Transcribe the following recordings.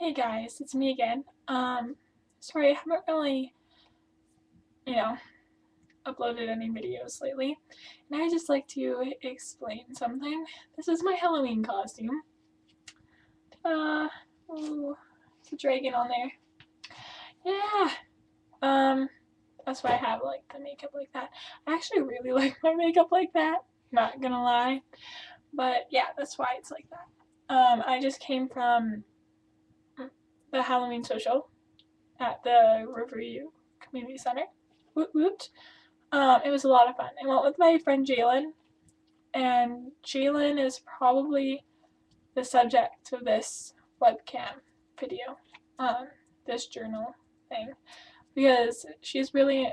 Hey guys, it's me again. Sorry, I haven't really, you know, uploaded any videos lately, and I just like to explain something. This is my Halloween costume. Uh, ooh, it's a dragon on there. Yeah. Um, that's why I have like the makeup like that. I actually really like my makeup like that. Not gonna lie, but yeah, that's why it's like that. I just came from the Halloween social at the Riverview Community Center. Woot woot. It was a lot of fun. I went with my friend Jalen, and Jalen is probably the subject of this webcam video, um, this journal thing, because she's a really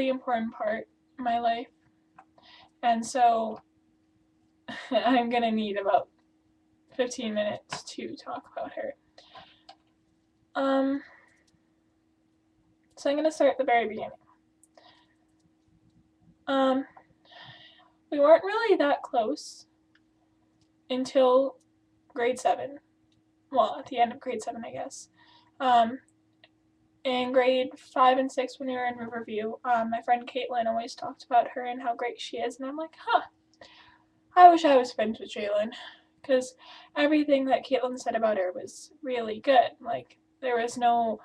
important part in my life, and so I'm gonna need about 15 minutes to talk about her. Um, so I'm gonna start at the very beginning. Um, we weren't really that close until grade 7. Well, at the end of grade 7, I guess. Um, in grade 5 and 6, when we were in Riverview, my friend Caitlin always talked about her and how great she is, and I'm like, huh, I wish I was friends with Jalen, because everything that Caitlin said about her was really good. Like, there was no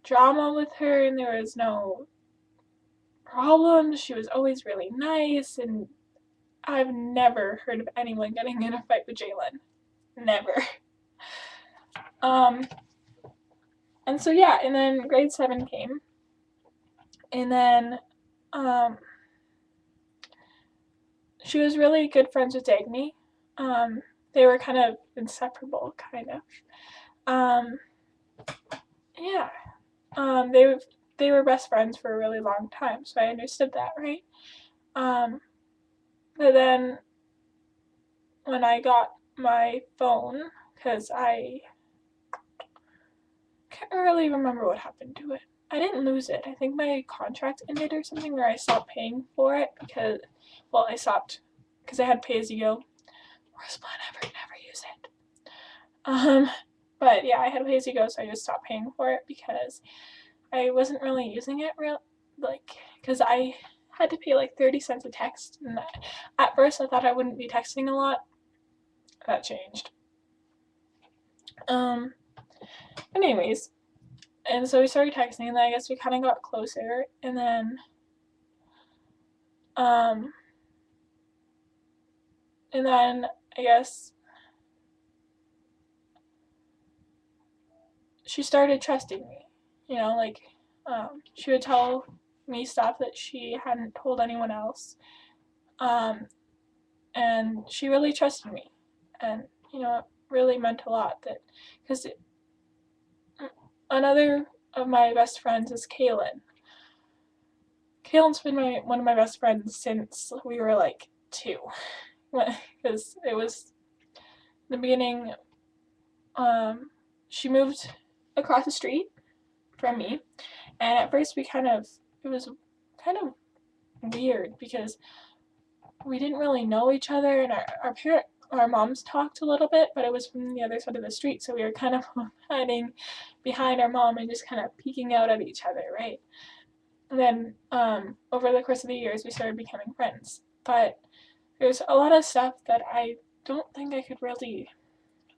drama with her, and there was no problems. She was always really nice, and I've never heard of anyone getting in a fight with Jalen. Never. Um, and so yeah, and then grade 7 came, and then um, she was really good friends with Dagny. They were kind of inseparable, kind of. Um, yeah, they were best friends for a really long time, so I understood that, right? Um, but then when I got my phone, because I can't really remember what happened to it. I didn't lose it. I think my contract ended or something, or I stopped paying for it because, well, I stopped because I had pay as you go. Worst plan ever, never use it. Um, but yeah, I had pay as you go, so I just stopped paying for it because I wasn't really using it because I had to pay like 30 cents a text, and at first I thought I wouldn't be texting a lot. That changed. Um, anyways, and so we started texting, and then I guess we kind of got closer, and then um, and then I guess she started trusting me. She would tell me stuff that she hadn't told anyone else. Um, and she really trusted me. And, it really meant a lot that, because another of my best friends is Kaylin. Kaylin's been one of my best friends since we were like 2. Because it was the beginning, she moved across the street from me, and at first it was kind of weird because we didn't really know each other, and our moms talked a little bit, but it was from the other side of the street, so we were kind of hiding behind our mom and just kind of peeking out at each other, right? And then over the course of the years, we started becoming friends. But there's a lot of stuff that I don't think I could really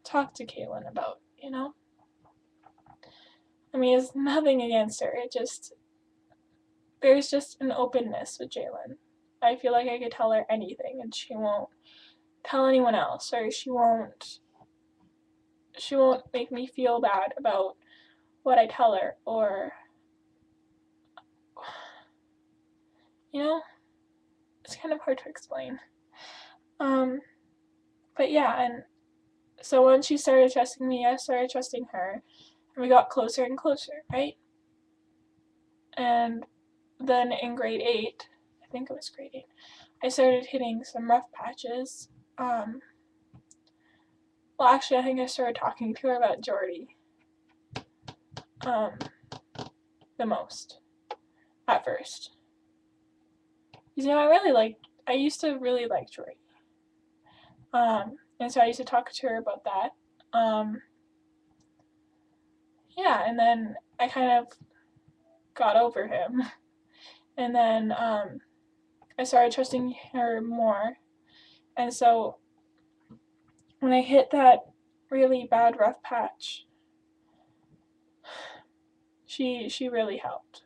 talk to Kaylin about, I mean, it's nothing against her. There's just an openness with Jalen. I feel like I could tell her anything, and she won't tell anyone else, or she won't make me feel bad about what I tell her, or you know, it's kind of hard to explain. Um, but yeah, and so when she started trusting me, I started trusting her, and we got closer and closer, right? And then in grade 8, I think it was grade 8, I started hitting some rough patches. Well, actually, I think I started talking to her about Jordy um, the most at first. Because, I used to really like Jordy. And so I used to talk to her about that. Yeah, and then I kind of got over him. And then I started trusting her more. And so when I hit that really bad rough patch, she really helped.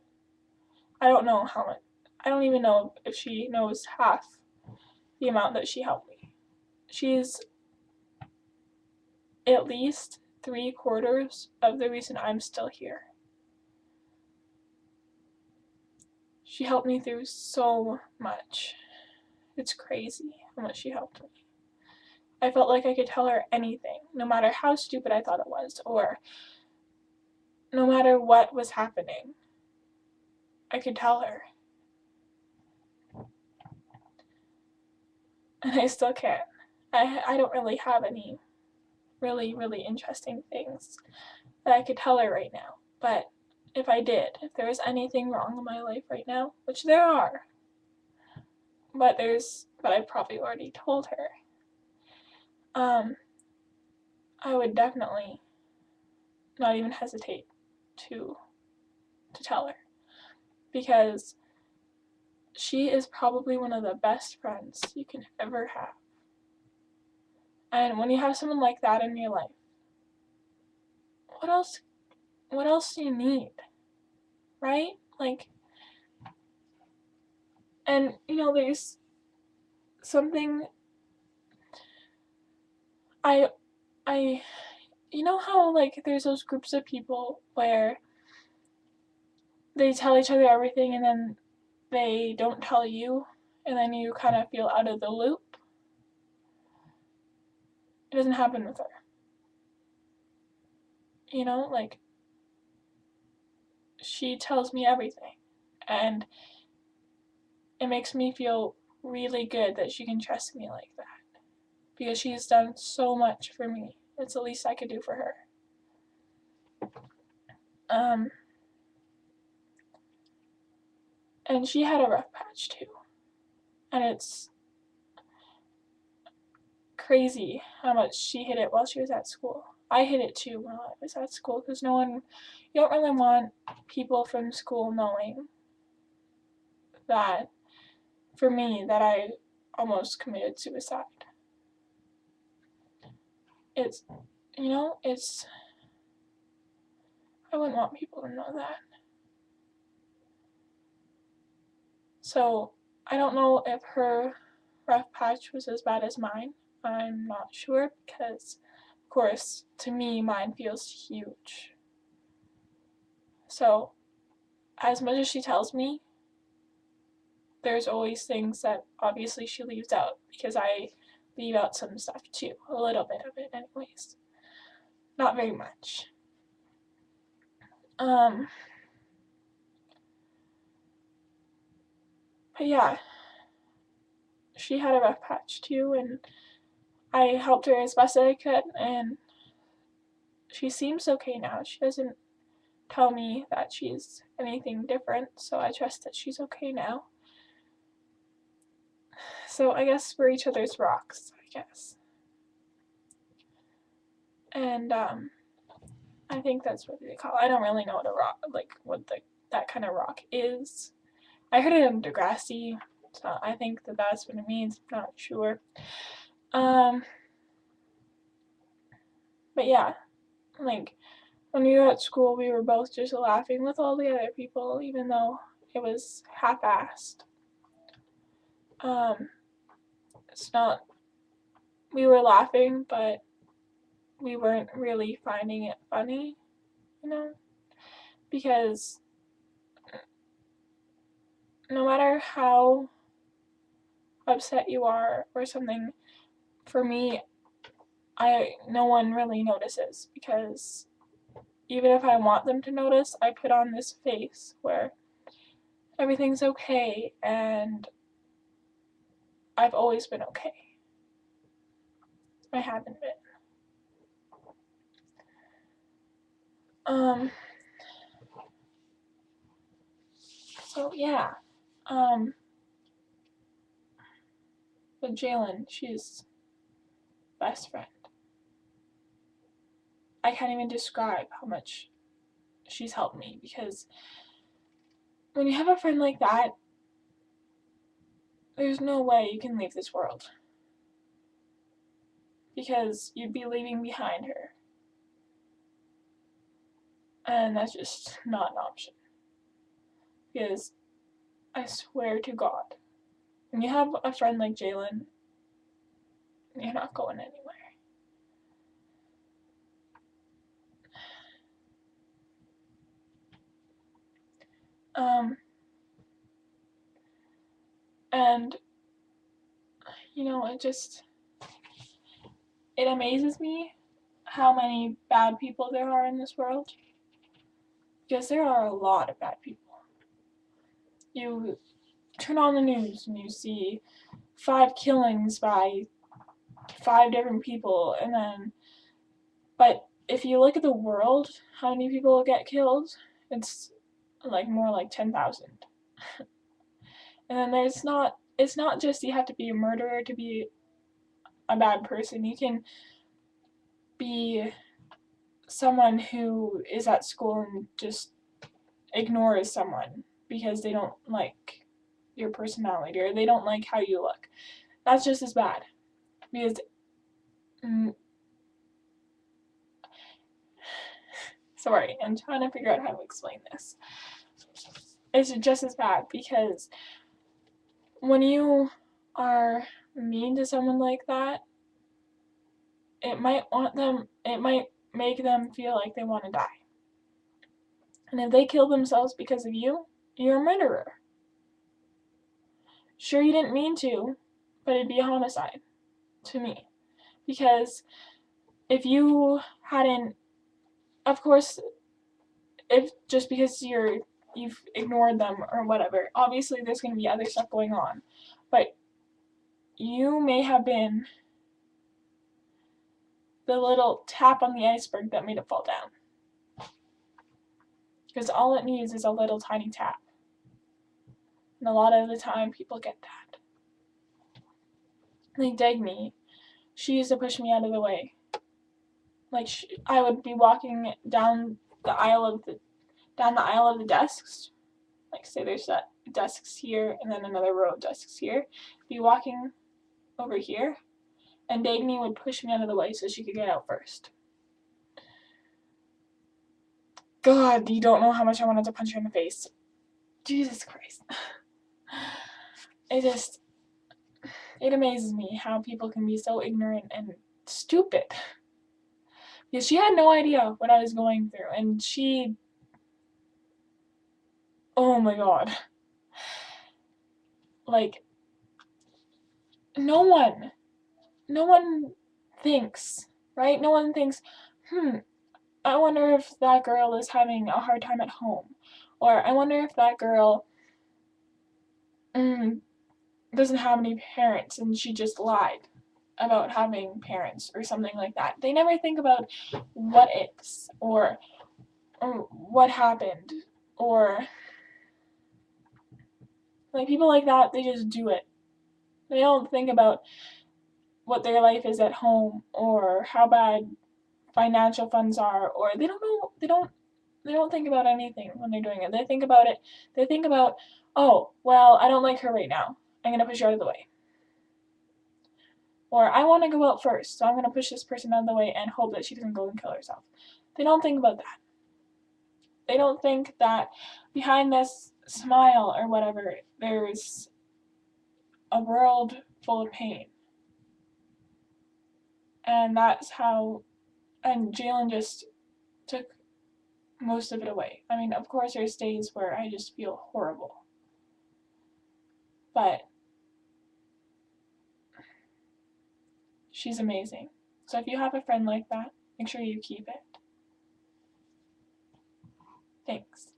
I don't know how much. I don't even know if she knows half the amount that she helped me. She's at least 3/4 of the reason I'm still here. She helped me through so much. It's crazy how much she helped me. I felt like I could tell her anything, no matter how stupid I thought it was, or no matter what was happening. I could tell her. And I still can't. I don't really have any really interesting things that I could tell her right now. But if I did, if there was anything wrong in my life right now, which there are, but I probably already told her, I would definitely not even hesitate to tell her, because she is probably one of the best friends you can ever have. And when you have someone like that in your life, what else do you need? Right? Like, and there's something I how like there's those groups of people where they tell each other everything and then they don't tell you, and then you kind of feel out of the loop? It doesn't happen with her. Like, she tells me everything, and it makes me feel really good that she can trust me like that, because she's done so much for me. It's the least I could do for her. And she had a rough patch too, and it's crazy how much she hit it while she was at school. I hit it too while I was at school, because you don't really want people from school knowing that, for me, that I almost committed suicide. It's, I wouldn't want people to know that. So, I don't know if her rough patch was as bad as mine. I'm not sure, because, of course, to me, mine feels huge. So, as much as she tells me, there's always things that obviously she leaves out, because I leave out some stuff too. A little bit of it, anyways. Not very much. But yeah, she had a rough patch too, and I helped her as best as I could, and she seems okay now. She doesn't tell me that she's anything different, so I trust that she's okay now. So I guess we're each other's rocks, I guess. And I think that's what they call it. I don't really know what a rock, like that kind of rock is. I heard it in Degrassi, so I think that's what it means. I'm not sure. But yeah, like, when we were at school, we were both just laughing with all the other people, even though it was half-assed. It's not, we were laughing, but we weren't really finding it funny, because no matter how upset you are or something, for me, no one really notices, because even if I want them to notice, I put on this face where everything's okay, and I've always been okay. I haven't been. So yeah. But Jalen, she's best friend. I can't even describe how much she's helped me, because when you have a friend like that, there's no way you can leave this world, because you'd be leaving behind her, and that's just not an option. Because I swear to God, when you have a friend like Jalen, you're not going anywhere. And it amazes me how many bad people there are in this world, because there are a lot of bad people. You turn on the news and you see 5 killings by 5 different people, but if you look at the world, how many people get killed? It's like more like 10,000. And then it's not just you have to be a murderer to be a bad person. You can be someone who is at school and just ignores someone because they don't like your personality or they don't like how you look. That's just as bad. Because sorry, I'm trying to figure out how to explain this. It's just as bad, because when you are mean to someone like that, it might make them feel like they want to die. And if they kill themselves because of you, you're a murderer. Sure, you didn't mean to, but it'd be a homicide to me. Because if you hadn't, of course, if just because you've ignored them or whatever, obviously there's going to be other stuff going on. But you may have been the little tap on the iceberg that made it fall down. Because all it needs is a little tiny tap. And a lot of the time, people get that. Like Dagny, she used to push me out of the way. Like I would be walking down the aisle of the desks. Like say there's desks here and then another row of desks here. Be walking over here, and Dagny would push me out of the way so she could get out first. God, you don't know how much I wanted to punch her in the face. Jesus Christ. It amazes me how people can be so ignorant and stupid. Because she had no idea what I was going through, and oh my God. Like, no one thinks, right? No one thinks, I wonder if that girl is having a hard time at home. Or I wonder if that girl doesn't have any parents and she just lied about having parents or something like that. They never think about what ifs or what happened, or like people like that, they just do it. They don't think about what their life is at home or how bad financial funds are, or they don't think about anything when they're doing it. They think about, oh, well, I don't like her right now. I'm going to push her out of the way. Or I want to go out first, so I'm going to push this person out of the way and hope that she doesn't go and kill herself. They don't think about that. They don't think that behind this smile or whatever, there's a world full of pain. And and Jalen just took most of it away. I mean, of course there's days where I just feel horrible. But she's amazing. So if you have a friend like that, make sure you keep it. Thanks.